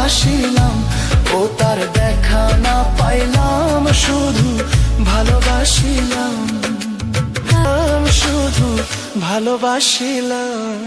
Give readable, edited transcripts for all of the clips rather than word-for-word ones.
ভালোবাসিলাম, ও তার দেখা না পাইলাম, শুধু ভালোবাসিলাম, শুধু ভালোবাসিলাম।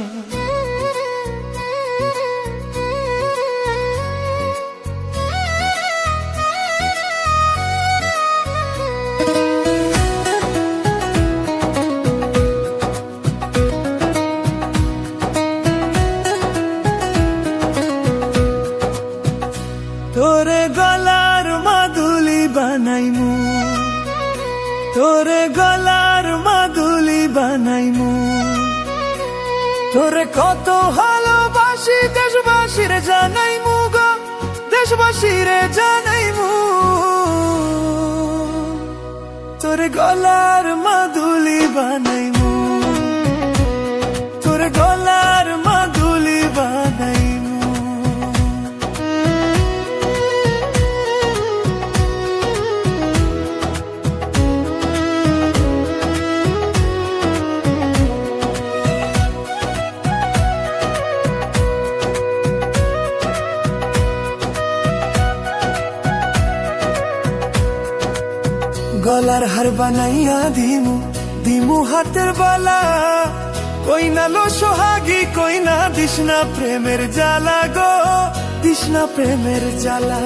তোরে গলার মাদুলি বানাইমু, তোরে গলার মাদুলি বানাইমু, তোরে কত ভালোবাসি দেশবাসীরে জানাইমু গো, দেশবাসীরে জানাইমু। তোরে গলার মাদুলি বানাইমু, তোরে গলার মাদুলি বানাইমু। গলার হার বানাইয়া দিমু, দিমু হাতের বালা, কই না লো সোহাগী, কই না দিশনা প্রেমের জ্বালা গো, দিশনা প্রেমের জ্বালা।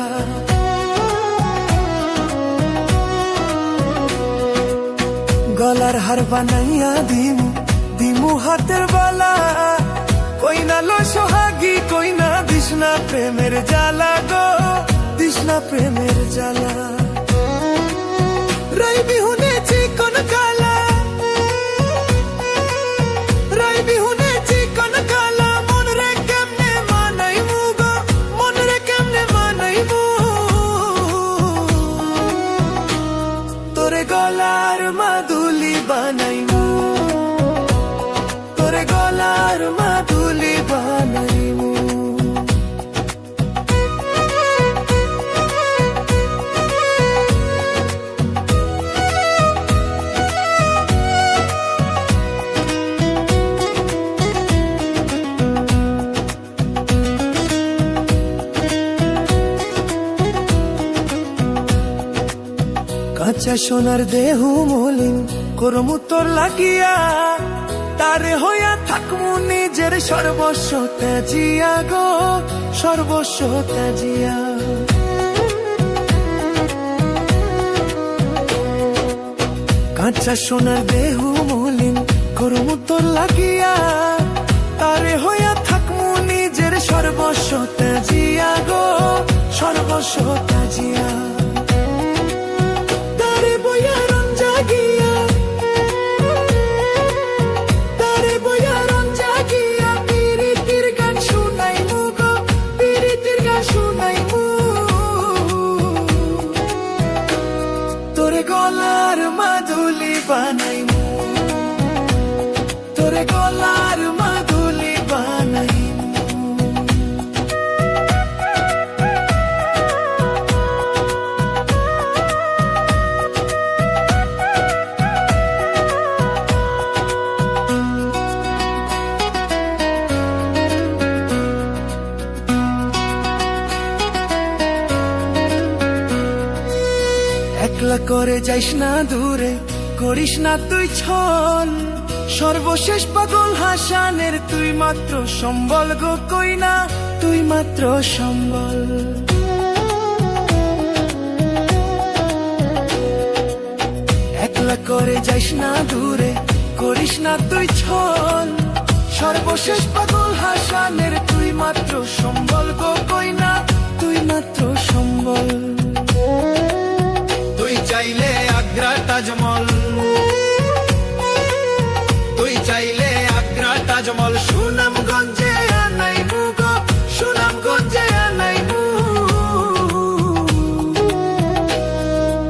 গলার হার বানাইয়া দিমু, দিমু হাতের বালা, কই না লো সোহাগী, কই না দিশনা প্রেমের জ্বালা গো, দিশনা প্রেমের জ্বালা। রাই বিহুনে চিকন কালা, রাই বিহুনে চিকন কালা, মন রে কেমনে মানাইমু গো, মন রে কেমনে মানাইমু। তোরে গলার মাদুলি বানাইমু, তোরে গলার মাদুলি বানাইমু। কাঁচা সোনার দেহু মলিন করমু তোর লাগিয়া, তারে হইয়া থাকমু নিজের সর্বস্ব ত্যাজিয়া গো, সর্বস্ব ত্যাজিয়া। কাঁচা সোনার দেহু মলিন করমু তোর লাগিয়া, তারে হইয়া থাকমু নিজের সর্বস্ব ত্যাজিয়া গো, সর্বস্ব ত্যাজিয়া। তোরে গলার মাদুলি বানাইমু, তোরে গলার মাদুলি বানাইমু। একলা করে যাইস না দূরে, করিস না তুই ছল, সর্বশেষ পাগল হাসানের তুই মাত্র সম্বল গো, কই না তুই মাত্র সম্বল। একলা করে যাইস না দূরে, করিস না তুই ছল, সর্বশেষ পাগল হাসানের তুই মাত্র সম্বল গো, কই না তুই মাত্র সম্বল। তুই চাইলে আগ্রা তাজমহল, তুই চাইলে আগ্রা তাজমহল, সুনামগঞ্জে আনাইমু গো, সুনামগঞ্জে আনাইমু।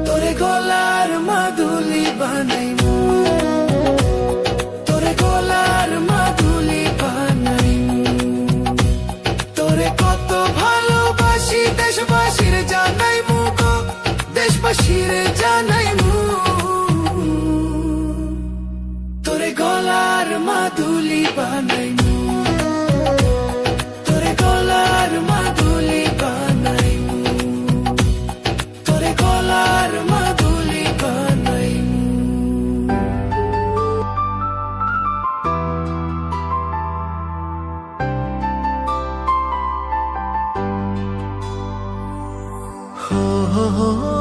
তোরে গলার মাদুলি বানাইমু, তোরে গলার মাদুলি বানাইমু। হো হো হো হো।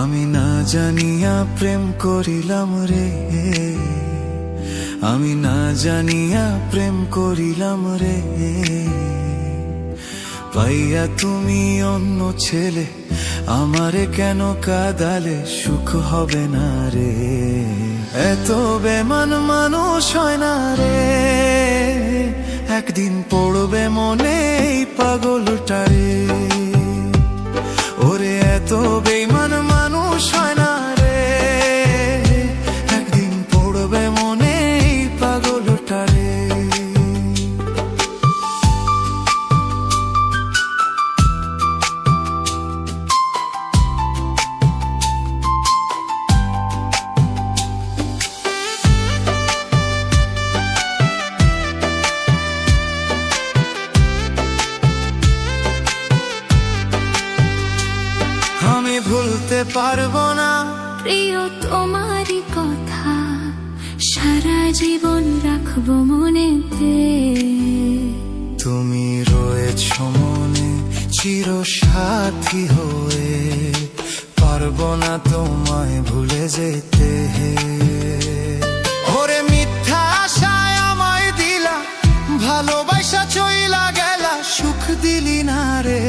আমি না জানিয়া প্রেম করিলাম রে, আমি না জানিয়া প্রেম করিলাম রে, পাইয়া তুমি অন্য ছেলে আমারে কেন কাঁদালে সুখ হবে না রে। এত বেমান মানুষ হয় না রে, একদিন পড়বে মনে এই পাগলটা রে। ওরে এত বেমান মানুষ হয় না রে, একদিন পড়বে মনে এই পাগলটা রে। আমি ভুলতে পারবো না প্রিয় তোমারই কথা, সারা জীবন রাখবো মনেতে। তুমি রয়েছ মনে চির সাথী হয়ে, পারবো না তোমায় ভুলে যেতে। ওরে মিথ্যা আশায় আমায় দিলা, ভালোবাসা চইলা গেলা, সুখ দিলি না রে।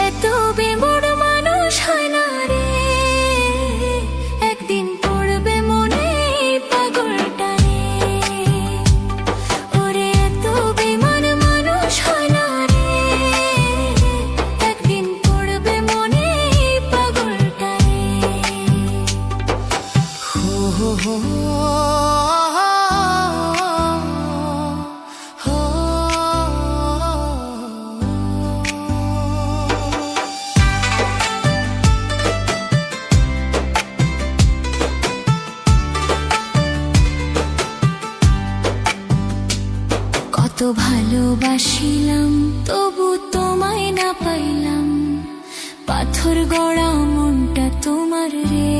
এত বেমন মানুষ হয় না রে, একদিন পড়বে মনে এই পাগলটা রে। ওরে এত বেমন মানুষ হয় না রে, একদিন পড়বে মনে এই পাগলটা রে। হো হো হো কত ভালোবাসিলাম তবু তোমায় না পাইলাম, পাথর গড়া মনটা তোমার রে।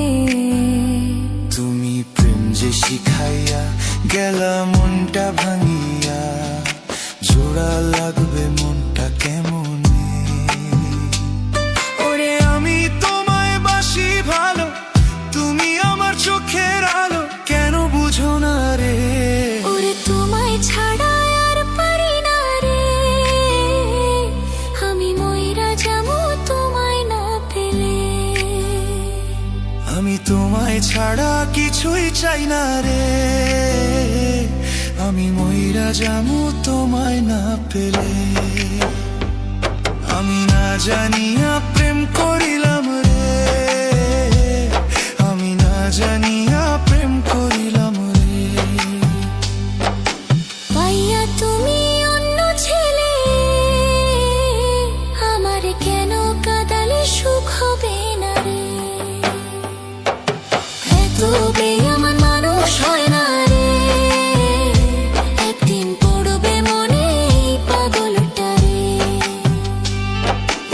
তুমি প্রেম যে শিখাইয়া গেলা মনটা ভাঙিয়া, জোড়া লাগবে মনটা কেমনে। ওরে আমি তোমায় বাসি ভালো, তুমি আমার চোখের আলো, কেন বুঝো না রে। ওরে তোমায় ছাড়া আর পারি না রে, আমি ময়রা যাবো তোমায় না পেলে। আমি তোমায় ছাড়া কিছুই চাই না রে, আমি মইরা যাবো তোমায় না পেলে। আমি না জানিয়া প্রেম করিলাম রে, আমি না জানিয়া প্রেম করিলাম রে। পাইয়া তুমি অন্য ছেলে আমার কেন কাঁদালে সুখ হবে না রে। এত বেঈমান মানুষ হয় না রে, একদিন পড়বে মনে এই পাগলটা রে।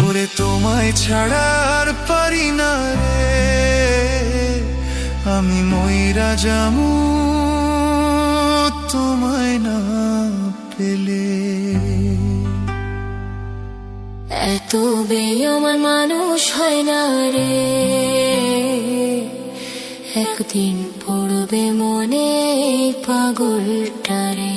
ওরে তোমায় ছাড়া আর পারি না রে, আমি মইরা যাবো তোমায় না পেলে। এত বেঈমান মানুষ হয় না রে, একদিন পড়বে মনে এই পাগলটা রে।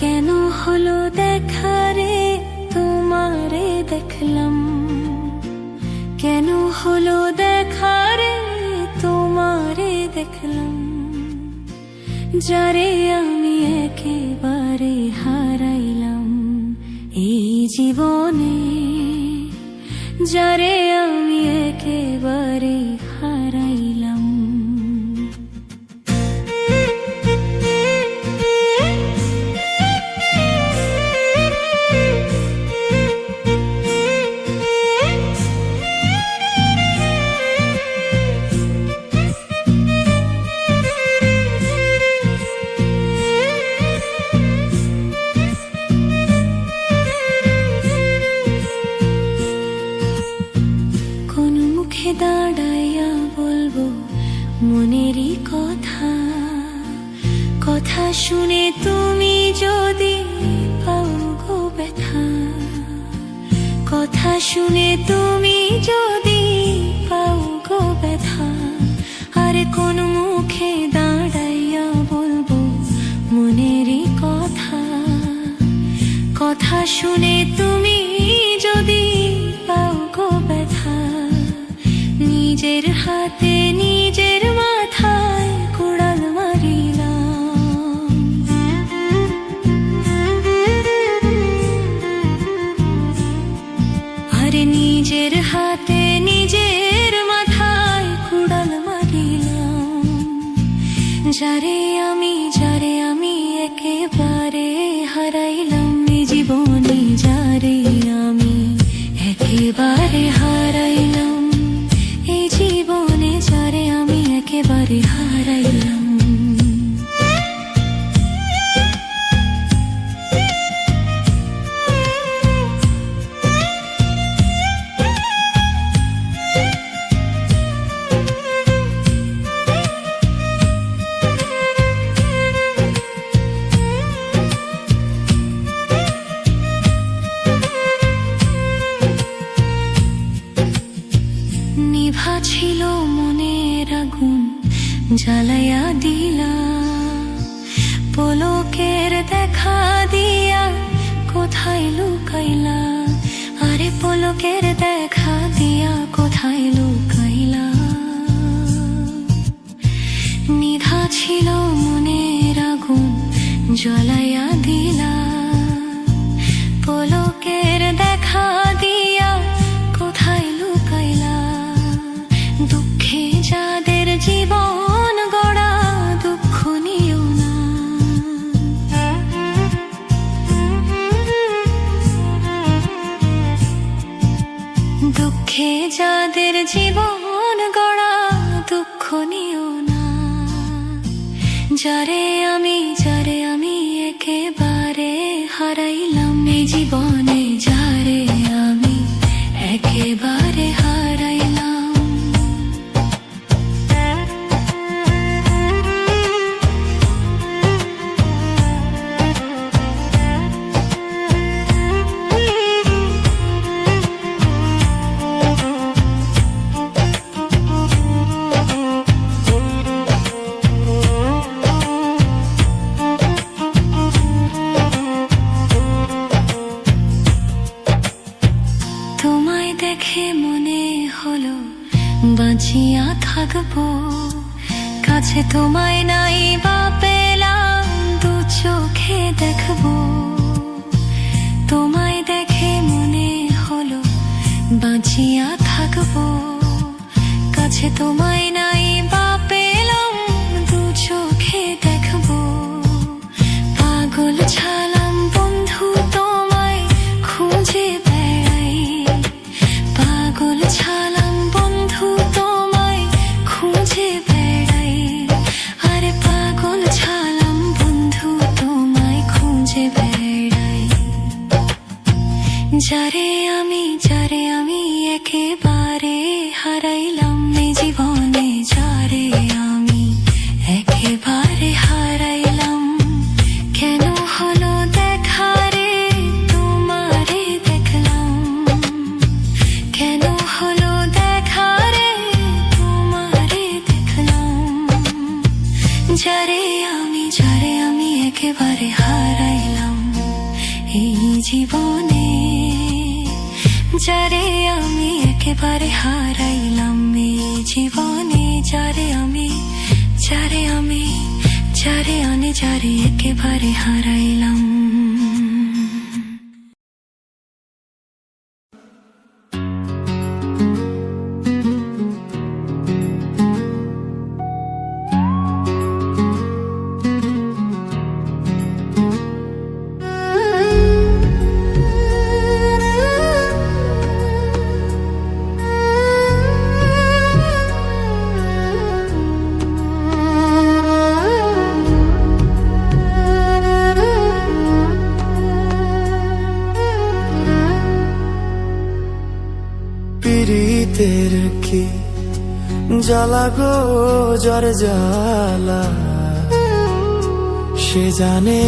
কেন হলো দেখা রে তোমারে দেখলাম, কেন হলো দেখা রে তোমারে দেখলাম, যারে আমি একেবারে হারাইলাম এই জীবনে, যারে আমি একেবারে হারাইলাম। দাঁড়াইয়া বলবো মনেরই কথা, কথা শুনে তুমি যদি পাও গো ব্যথা, কথা শুনে তুমি যদি পাও গো ব্যথা। আরে কোন মুখে দাঁড়াইয়া বলবো মনেরই কথা, কথা শুনে তুমি যদি পাও গো ব্যথা। নিজের হাতে নিজের মাথায় কুড়াল মারিলাম, আরে নিজের হাতে নিজের মাথায় কুড়াল মারিলাম। যারে আমি একেবারে হারাইলাম এই জীবনে, যারে আমি একেবারে হারাইলাম এই জীবনে, যারে আমি একেবারে হারাইলাম। নিভা ছিল মনের আগুন জ্বালাইয়া দিলা, পলকের দেখা দিয়া কোথায় লুকাইলা, আরে পলকের দেখা দিয়া কোথায় লুকাইলা। নিভা ছিল মনের আগুন জ্বালাইয়া দিলা, পলকের দেখা দিয়া কোথায় লুকাইলা। দুঃখে যাদের জীবন গড়া দুঃখ নিও না, দুঃখে যাদের জীবন গড়া দুঃখ নিও না। যারে আমি একেবারে হারাইলাম এই জীবনে, যারে আমি একেবারে হারাইলাম। তোমায় দেখে মনে হলো বাঁচিয়া থাকবো, কাছে তোমায় নাই বা পেলাম দু চোখে দেখবো। তোমায় দেখে মনে হলো বাঁচিয়া থাকবো, কাছে তোমায় নাই বা পেলাম দু চোখে দেখবো। পাগল ছালাম বন্ধু তোমায় খুঁজে বেড়াই, পাগল ছালাম বন্ধু তোমায় খুঁজে বেড়াই, আরে পাগল ছালাম বন্ধু তোমায় খুঁজে বেড়াই। যারে আমি একেবারে হারাইলাম এই জীবনে, যারে আমি একেবারে হারাইলাম। কেন হলো দেখা রে তোমারে দেখলাম, কেন হলো দেখা রে তোমারে দেখলাম। যারে আমি একেবারে হারাইলাম এই জীবনে, যারে আমি একেবারে হারাইলাম এই জীবনে। যারে আমি একেবারে হারাইলাম। পীড়িতের কি জ্বালা গো, যার জ্বালা সে জানে।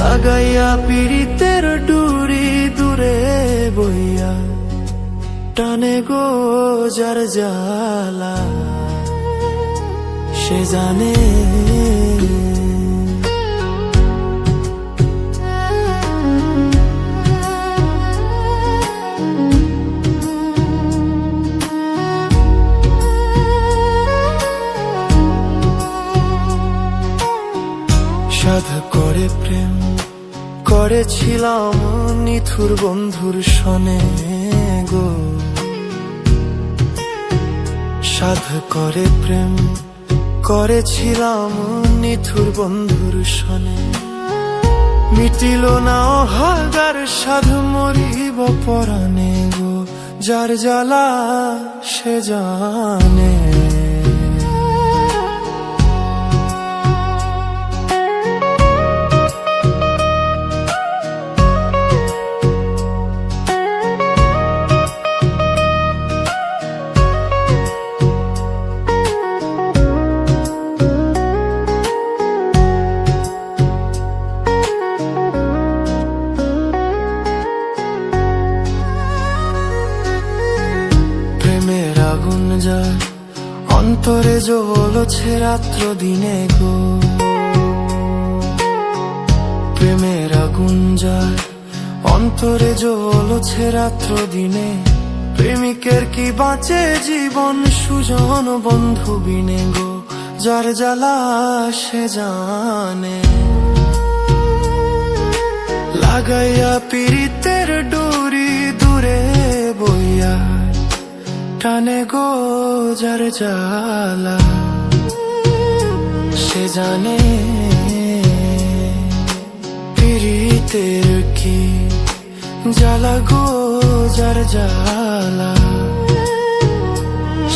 লাগাইয়া পীড়িতের ডুরি দূরে বইয়া টানে গো, যার জ্বালা সে জানে। সাধ করে প্রেম করেছিলাম নিথুর বন্ধুর সনে গো। সাধ করে প্রেম করেছিলাম নিথুর বন্ধুর সনে। মিটিল না অহাগার সাধ মরিব পরাণে গো, যার জ্বালা সে জানে। প্রেমের আগুন যার অন্তরে জ্বলছে রাত্র দিনে গো। প্রেমের আগুন যার অন্তরে জ্বলছে রাত্র দিনে। প্রেমিকের কি বাঁচে জীবন সুজন বন্ধু বিনে গো, যার জ্বালা সে জানে। লাগাইয়া পীড়িতের ডুরি দূরে বইয়া টানে গো, যার জ্বালা সে জানে। পীড়িতের কি জ্বালা গো, যার জ্বালা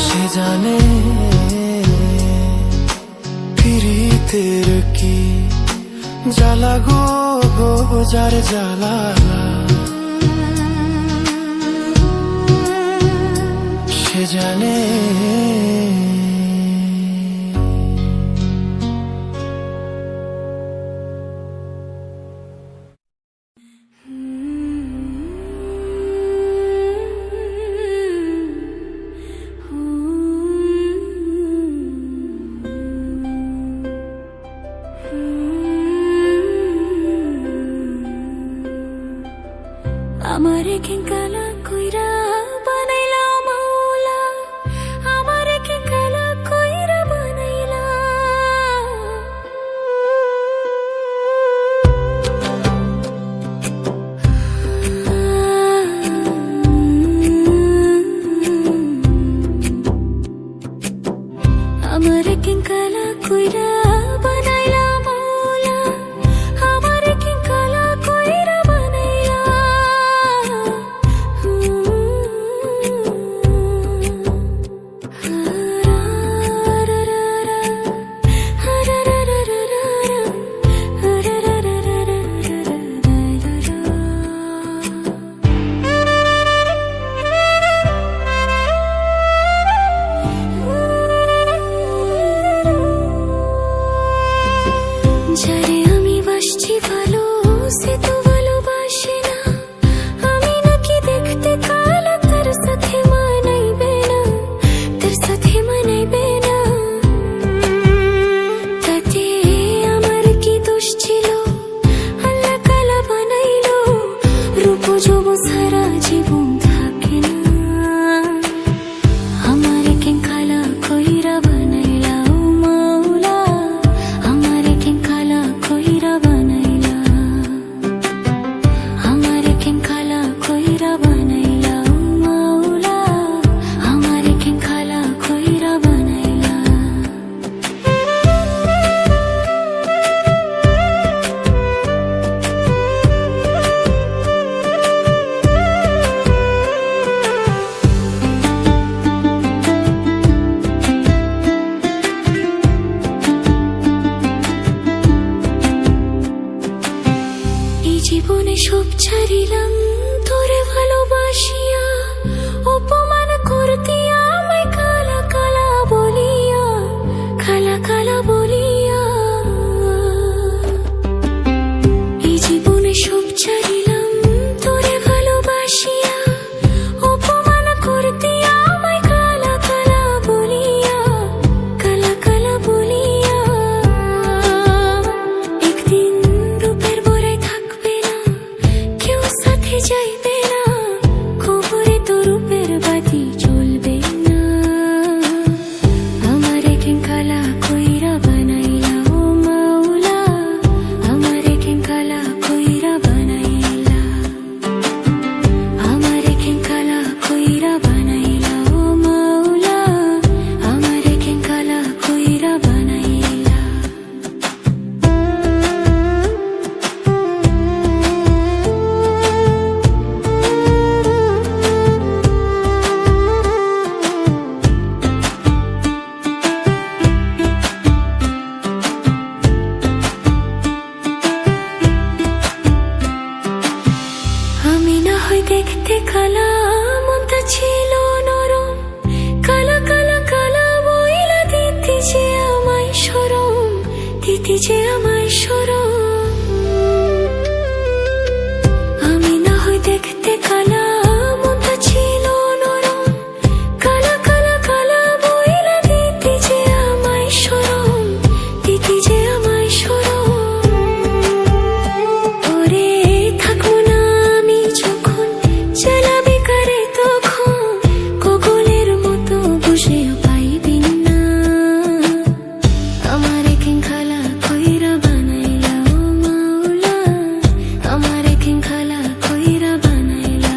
সে জানে। পীড়িতের কি জ্বালা গো, যার জ্বালা সে জানে। আমারে কেঙ্কালা কইরা বানাইলা মাওলা, আমারে কেঙ্কালা কইরা বানাইলা। আমারে কেঙ্কালা কইরা বানাইলা মাওলা, আমারে কেঙ্কালা কইরা বানাইলা। যারে আমি বাসছি ভালো, সে তো ভালোবাসে না। আমি নাকি দেখতে কালা, তার সাথে মানাইবে না, তার সাথে মানাইবে না। তাতে আমার কি দোষ ছিল, আল্লাহ কালা বানাইলো। রূপ যৌবন সারা জীবন থাকে না। আমারে কেঙ্কালা কইরা বানাইলা ও মাওলা, আমারে কেঙ্কালা কইরা বানাইলা। আমারে কেঙ্কালা কইরা বানাইলা ও মাওলা, আমারে কেঙ্কালা কইরা বানাইলা। এই জীবনে সব ছাড়িলাম, তোরে ভালোবাসি। আমি না হয় দেখতে কালা, মনটা ছিল নরম। কালা কালা কালা বইলা দিতি যে আমায় শরম, দিতি যে আমায় শরম। আমি না হয় দেখতে কালা, মনটা ছিল নরম। কালা কালা কালা বইলা দিতি যে আমায় শরম, দিতি যে আমায় শরম। ওরে থাকবো না আমি যখন, চালাবি কারে তখন, কগলের মতো বসেও পাইবি না। আমার একিং খালা কইরা বানাইলা ও মাওলা, আমার একিং খালা কইরা বানাইলা,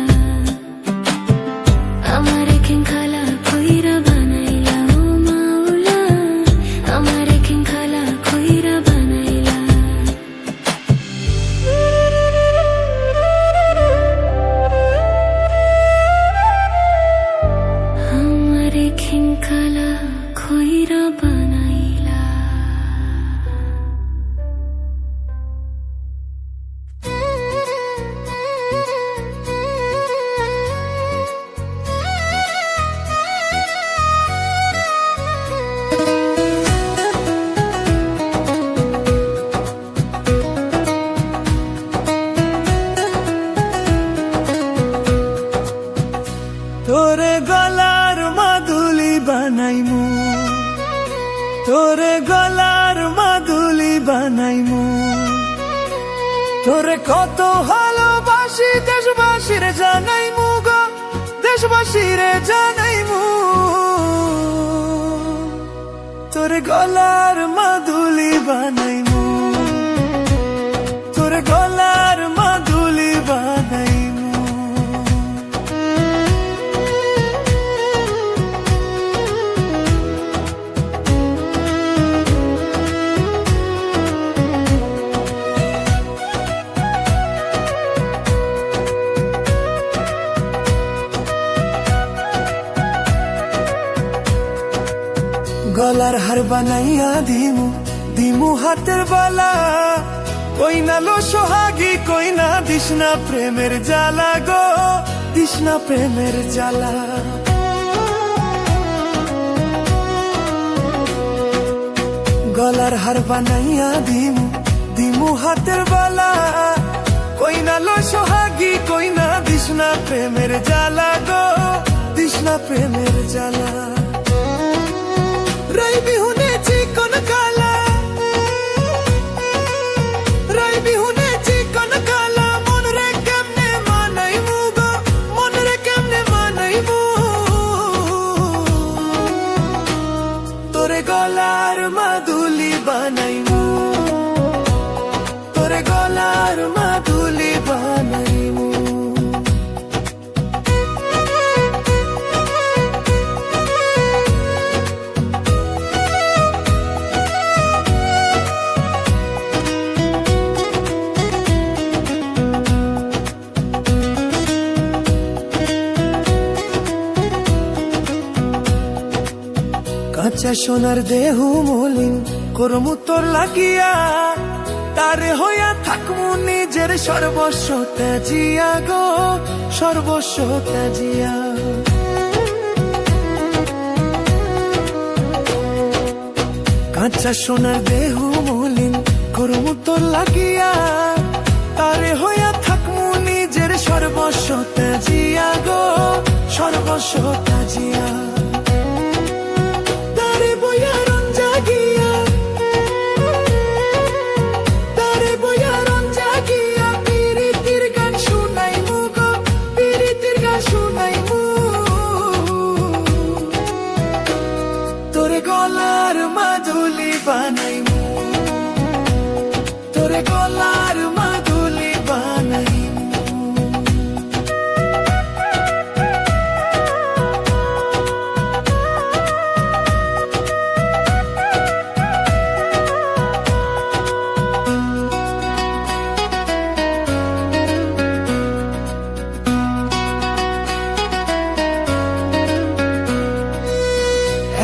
আমার একিং খালা কইরা বানাইলা ও মাওলা, আমার একিং খালা কইরা বানাইলা। আমার একিং খালা কইরা বানাইলা। তোরে গলার মাদুলি বানাইমু, তোরে গলার মাদুলি বানাইমু। তোরে কত ভালোবাসি দেশবাসীর জানাইমু গো, দেশবাসীর জানাইমু। তোরে গলার মাদুলি বানাইমু, তোরে গলার মাদুলি বানাইমু। গলার হার বানাইয়া দিমু, দিমু হাতের বালা। কই না লো সোহাগী, কই না দিশনা প্রেমের জ্বালা গো, দিশনা প্রেমের জ্বালা। গলার হার বানাইয়া দিমু, দিমু হাতের বালা। কই না লো সোহাগী, কই না দিশনা প্রেমের জ্বালা গো, দিশনা প্রেমের জ্বালা। রাই বিহুনে চিকন কালা, রাই বিহুনে চিকন কালা। মন রে কেমনে মানাইমু গো, মন রে কেমনে মানাইমু। তোরে গলার মাদুলি বানাইমু, তোরে গলার মাদুলি বানাইমু। কাঁচা সোনার দেহ মলিন করমু তোর লাগিয়া, তারে হইয়া থাকমু নিজের সর্বস্ব ত্যাজিয়া গো, সর্বস্ব ত্যাজিয়া। কাঁচা সোনার দেহ মলিন করমু তোর লাগিয়া, তারে হইয়া থাকমু নিজের সর্বস্ব ত্যাজিয়া গো, সর্বস্ব ত্যাজিয়া। তারে বইয়া রন জাগিয়া, তারে বইয়া রন জাগিয়া। পিরিতির গান শুনাইমু গো, পিরিতির গান শুনাইমু। তোরে গলার মাদুলি বানাইমু, তোরে গলার মাদুলি বানাইমু।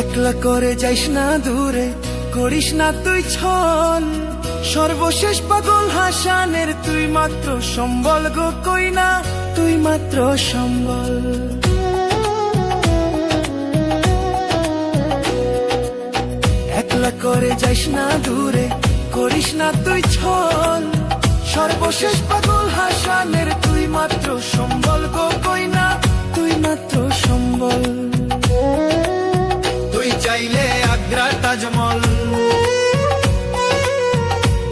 একলা করে যাইস না দূরে, করিস না তুই ছল। সর্বশেষ পাগল হাসানের তুই মাত্র সম্বল গো, কই না তুই মাত্র সম্বল। একলা করে যাইস না দূরে, করিস না তুই ছল, সর্বশেষ পাগল হাসানের তুই মাত্র সম্বল গো কইনা, তুই মাত্র সম্বল। তুই চাইলে আগ্রা তাজমহল,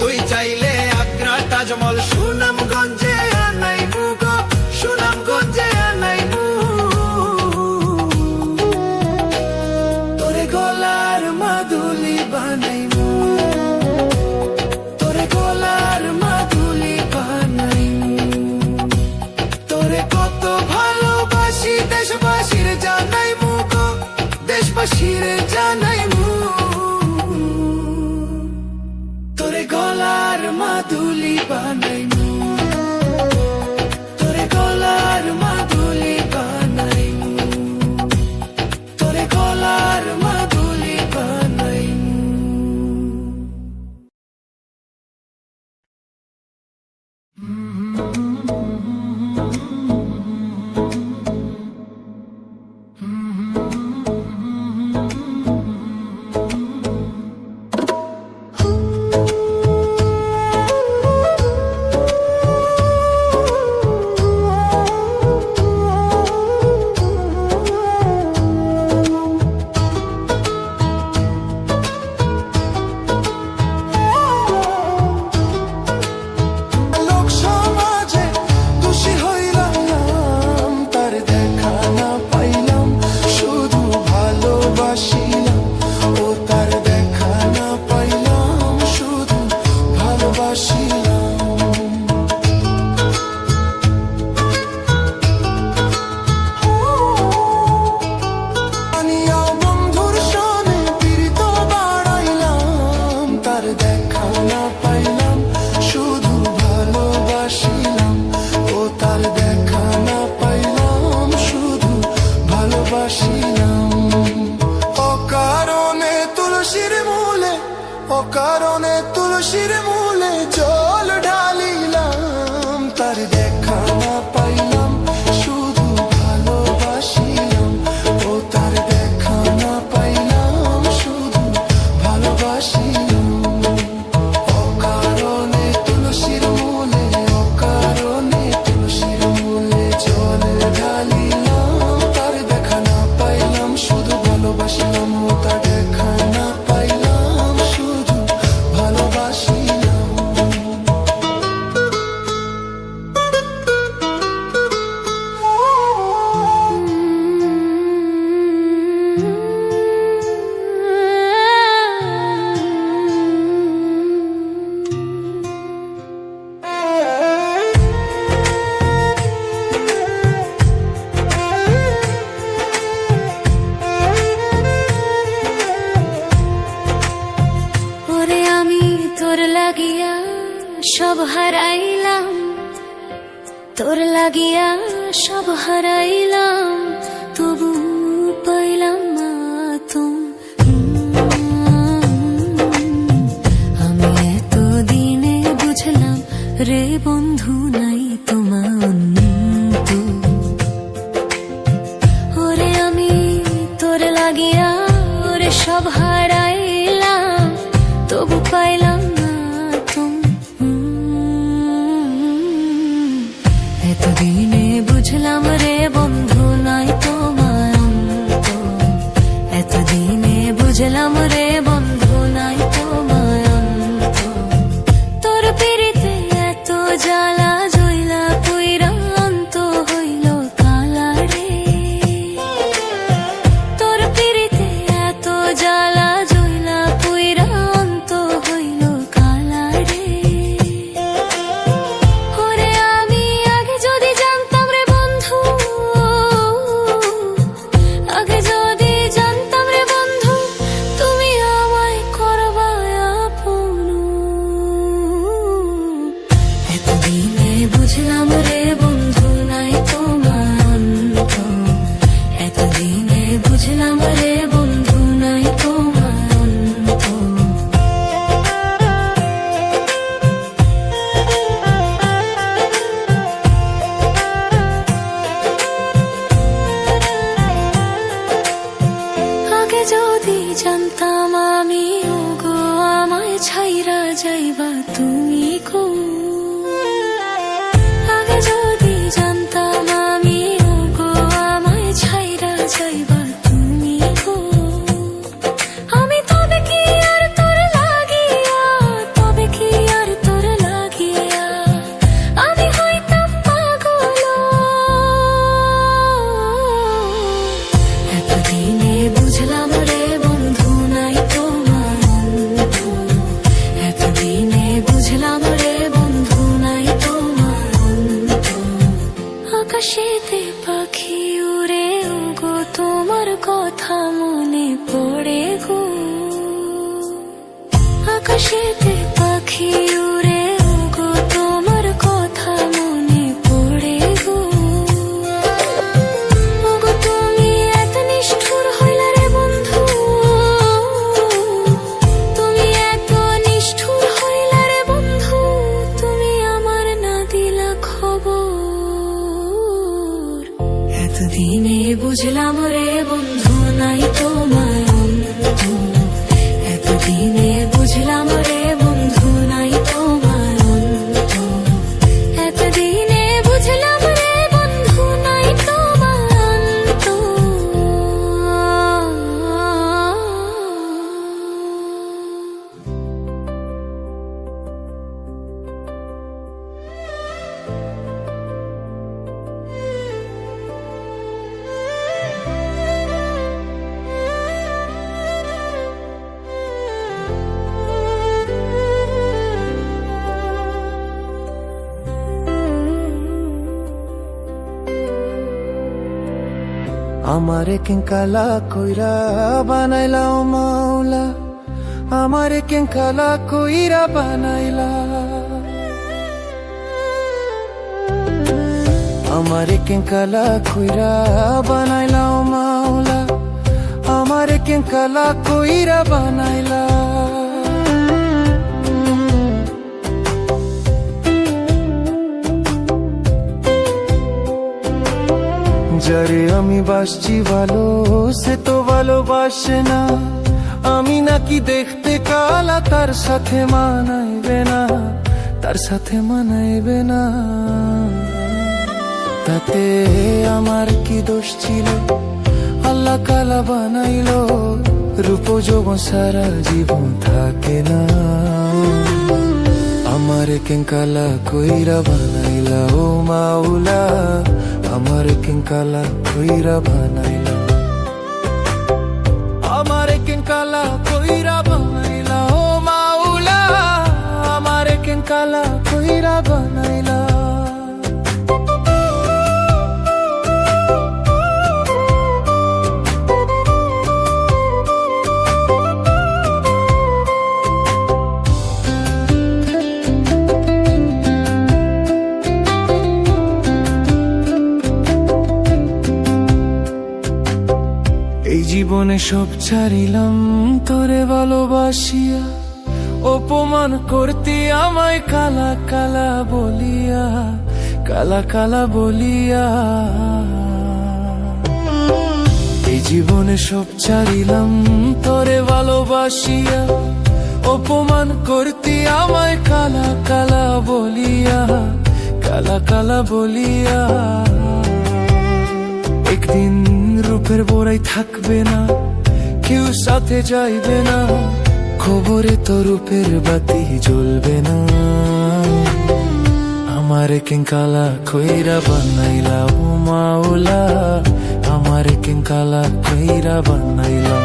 তুই চাইলে আগ্রা তাজমহল সুনামগঞ্জে আনাইমু গো, সুনামগঞ্জে আনাইমু। তোরে গলার মাদুলি বানাইমু, তোরে গলার মাদুলি বানাইমু। তোরে কত ভালোবাসি দেশবাসীর জানাইমু গো, দেশবাসীর জানাইমু। তোরে গলার মাদুলি বানাইমু, তোরে গলার মাদুলি বানাইমু, তোরে গলার মাদুলি বানাইমু। লোক সমাজে দোষী হইলাম, তার দেখা না পাইলাম, শুধু ভালোবাসিলাম। ও তার দেখা না পাইলাম, শুধু ভালোবাসিলাম। আনিয়া বন্ধুর সনে পীড়িত বাড়াইলাম, তার দেখা না পাইলাম, শুধু ভালোবাসিলাম। ও তার দেখা না পাইলাম, শুধু ভালোবাসিলাম। অকারণে তুলসীর মূলে, অকারণে তুলসীর মূলে জল ঢালিলাম, তার দেখা না পাইলাম, শুধু ভালোবাসিলাম। ও তার দেখা না পাইলাম, শুধু ভালোবাসিলাম। অকারণে তুলসীর মূলে, অকারণে তুলসীর মূলে জল ঢালিলাম, তার দেখা না পাইলাম, শুধু ভালোবাসিলাম। ও তার দেখা না পাইলাম, শুধু ভালোবাসিলাম। ওরে আমি তোর লাগিয়া সব হারাইলাম, তোর লাগিয়া সব হারাইলাম, তবু পাইলাম না আমি এতদিনে বুঝলাম রে বন্ধু নাই তোমার। ওরে আমি তোর লাগিয়া ওরে সব হারাইলাম, তবু পাইলাম না এতদিনে বুঝলাম রে বন্ধু নাই তোমার। এতদিনে বুঝলাম রে বন্ধু নাই তোমার। তোর পিড়িতে এত জ্বালা জইলা পুইরা অন্ত হইল কালা রে। তোর পিড়িতে এত জ্বালা জইলা পুইরা অন্ত হইল কালা রে। ওরে আমি আগে যদি জানতাম রে বন্ধু, আগে যদি জানতাম রে বন্ধু, তুমি আকাশেতে পাখি উড়ে গো তোমার কথা মনে পড়ে গো আকাশেতে পাখি উড়ে গো তোমার কথা মনে পড়ে গো ওগো তুমি এত নিষ্ঠুর হইলা রে বন্ধু তুমি এত নিষ্ঠুর হইলা রে বন্ধু তুমি আমার না দিলা খবর এতদিনে বুঝলাম রে বন্ধু নাই তোমার অন্ত এতদিনে বুঝলাম রে বন্ধু নাই তোমার অন্ত এতদিনে বুঝলাম রে বন্ধু নাই তোমার অন্ত আমারে কেঙ্কালা কইরা বানাইলা ও মাওলা আমারে কেঙ্কালা কইরা বানাইলা আমারে কেঙ্কালা কইরা বানাইলা ও মাওলা আমারে কেঙ্কালা কইরা বানাইলা যারে আমি বাসছি ভালো সে তো ভালোবাসে না আমি নাকি দেখতে কালা তার সাথে মানাইবে না তার সাথে মানাইবে না তাতে আমার কি দোষ ছিল আল্লাহ কালা বানাইলো রূপ যৌবন সারা জীবন থাকে না আমারে কেঙ্কালা কইরা বানাইলা ও মাওলা আমারে কেঙ্কালা কইরা বানাইলা আমারে কেঙ্কালা কইরা বানাইলা ও মাওলা আমারে কেঙ্কালা কইরা বানাইলা এই জীবনে সব ছাড়িলাম তোরে ভালোবাসিয়া অপমান করতে আমায় কালা কালা বলিয়া কালা কালা বলিয়া এই জীবনে সব ছাড়িলাম তোরে ভালোবাসিয়া অপমান করতে আমায় কালা কালা বলিয়া কালা কালা বলিয়া একদিন রূপের বোরাই থাকবে না কেউ সাথে যাইবে না খবরে তো রূপের বাতি জ্বলবে না আমারে কেঙ্কালা কইরা বানাইলা ও মাওলা আমারে কেঙ্কালা কইরা বানাইলা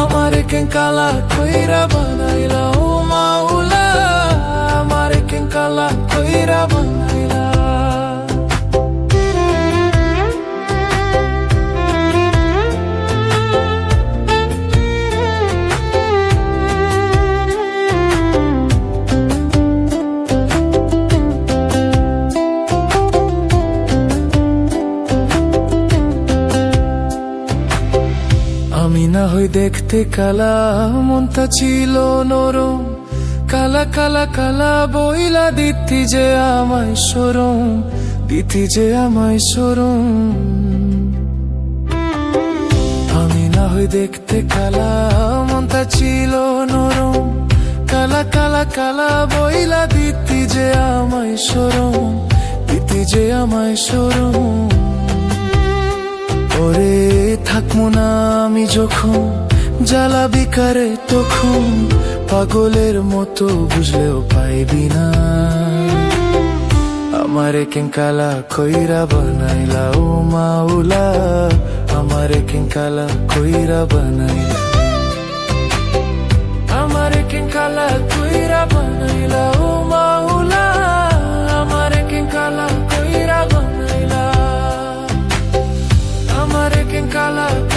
আমারে কেঙ্কালা কইরা বানাইলা ও মাওলা আমারে কেঙ্কালা কইরা বানাইলা আমি না হই দেখতে কালা মনটা ছিল নরম কালা কালা কালা বইলা দিতি যে আমায় শরম দিতি যে আমায় শরম আমি না হই দেখতে কালা মনটা ছিল নরম কালা কালা কালা বইলা দিতি যে আমায় শরম দিতি যে আমায় শরম ওরে থাকবো না আমি যখন জ্বালা বিকারে তখন পাগলের মতো বুঝলেও পাইবি না আমারে কেঙ্কালা কইরা বানাইলা ও মাওলা আমারে কেঙ্কালা কইরা বানাইলা আমারে কেঙ্কালা কইরা বানাইলা ও মাওলা আমারে কেঙ্কালা কইরা জ্বালা